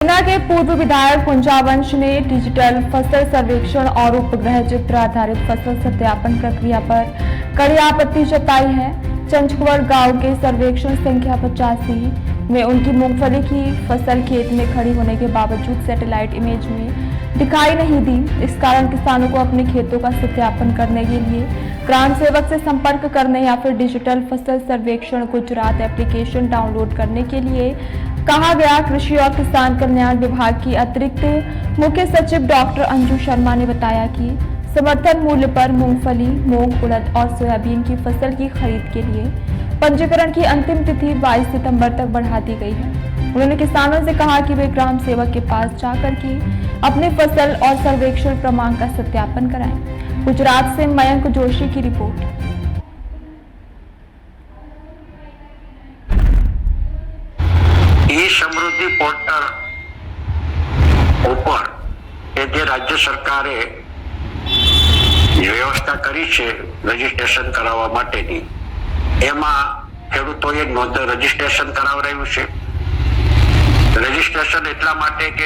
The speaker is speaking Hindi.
ऊना के पूर्व विधायक कुंजावंश ने डिजिटल फसल सर्वेक्षण और उपग्रह चित्र आधारित फसल सत्यापन प्रक्रिया पर कड़ी आपत्ति जताई है। चंचकुवर गांव के सर्वेक्षण संख्या 85 में उनकी मूंगफली की फसल खेत में खड़ी होने के बावजूद सैटेलाइट इमेज में दिखाई नहीं दी। इस कारण किसानों को अपने खेतों का सत्यापन करने के लिए ग्राम सेवक से संपर्क करने या फिर डिजिटल फसल सर्वेक्षण गुजरात एप्लीकेशन डाउनलोड करने के लिए कहा गया। कृषि और किसान कल्याण विभाग की अतिरिक्त मुख्य सचिव डॉक्टर अंजू शर्मा ने बताया कि समर्थन मूल्य पर मूंगफली, मूंग, उड़द और सोयाबीन की फसल की खरीद के लिए पंजीकरण की अंतिम तिथि 22 सितंबर तक बढ़ा दी गई है। उन्होंने किसानों से कहा कि वे ग्राम सेवक के पास जाकर के अपने फसल और सर्वेक्षण क्रमांक का सत्यापन कराएं। गुजरात से मयंक जोशी की रिपोर्ट। समृद्धि पोर्टल ઉપર જે રાજ્ય સરકારે વ્યવસ્થા કરી છે રજીસ્ટ્રેશન કરાવવા માટેની, એમાં ખેડૂતોએ રજીસ્ટ્રેશન કરાવરાયું છે। રજીસ્ટ્રેશન એટલા માટે કે